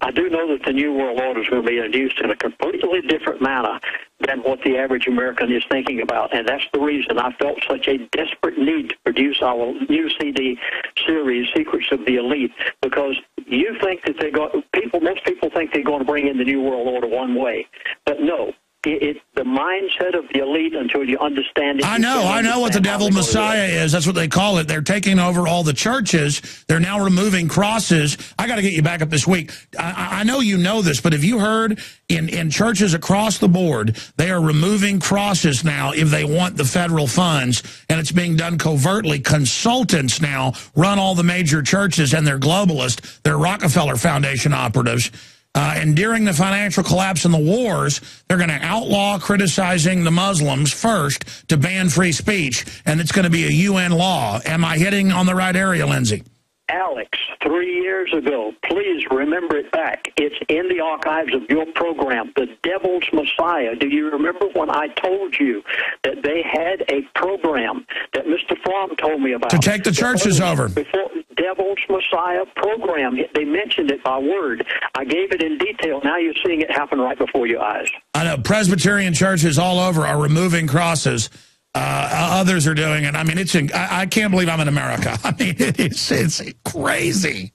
I do know that the New World Order is going to be introduced in a completely different manner than what the average American is thinking about, and that's the reason I felt such a desperate need to produce our new CD series, Secrets of the Elite, because you think that most people think they're going to bring in the New World Order one way, but no. The mindset of the elite, until you understand it. I know what the devil Messiah is. That's what they call it. They're taking over all the churches. They're now removing crosses. I got to get you back up this week. I know you know this, but have you heard in churches across the board, they are removing crosses now if they want the federal funds, and it's being done covertly. Consultants now run all the major churches, and they're globalists. They're Rockefeller Foundation operatives. And during the financial collapse and the wars, they're going to outlaw criticizing the Muslims first to ban free speech, and it's going to be a UN law. Am I hitting on the right area, Lindsey? Alex, 3 years ago, please remember it back. It's in the archives of your program, The Devil's Messiah. Do you remember when I told you that they had a program that Mr. Fromm told me about? To take the churches over. Before Devil's Messiah program. They mentioned it by word. I gave it in detail. Now you're seeing it happen right before your eyes. I know Presbyterian churches all over are removing crosses. Others are doing it. I mean, I can't believe I'm in America. I mean, it's crazy.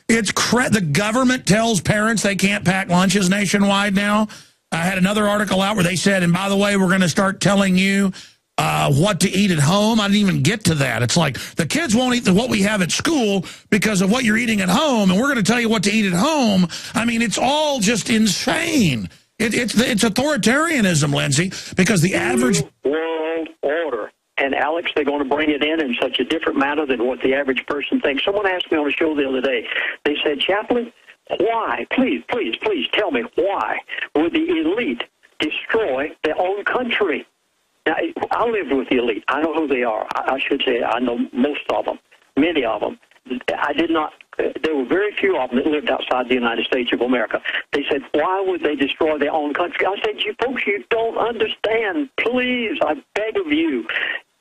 The government tells parents they can't pack lunches nationwide now. I had another article out where they said, and by the way, we're going to start telling you what to eat at home. I didn't even get to that. It's like the kids won't eat what we have at school because of what you're eating at home, and we're going to tell you what to eat at home. I mean, it's all just insane. It's authoritarianism, Lindsey, because the average world order. And, Alex, they're going to bring it in such a different manner than what the average person thinks. Someone asked me on a show the other day, they said, Chaplain, why, please tell me, why would the elite destroy their own country? Now, I lived with the elite. I know who they are. I should say I know most of them, many of them. I did not. There were very few of them that lived outside the United States of America. They said, why would they destroy their own country? I said, you folks, you don't understand. Please, I beg of you.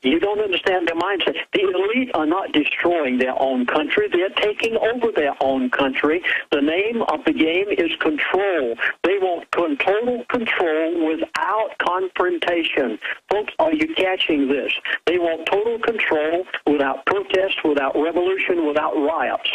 You don't understand their mindset. The elite are not destroying their own country. They're taking over their own country. The name of the game is control. They want total control without confrontation. Folks, are you catching this? They want total control without protest, without revolution, without riots.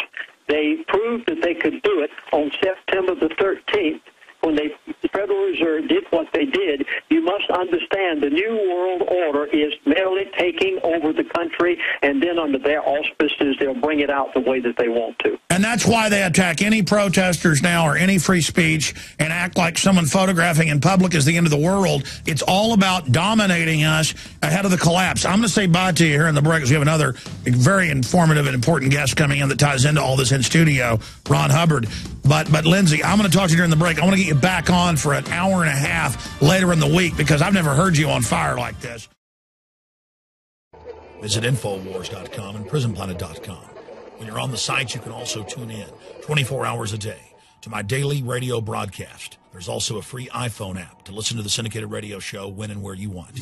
They proved that they could do it on September the 13th. When the Federal Reserve did what they did. You must understand the New World Order is merely taking over the country, and then under their auspices, they'll bring it out the way that they want to. And that's why they attack any protesters now or any free speech and act like someone photographing in public is the end of the world. It's all about dominating us ahead of the collapse. I'm going to say bye to you here in the break because we have another very informative and important guest coming in that ties into all this in studio, Ron Hubbard. But Lindsey, I'm going to talk to you during the break. I want to get you back on for an hour and a half later in the week because I've never heard you on fire like this. Visit Infowars.com and PrisonPlanet.com. When you're on the sites, you can also tune in 24 hours a day to my daily radio broadcast. There's also a free iPhone app to listen to the syndicated radio show when and where you want.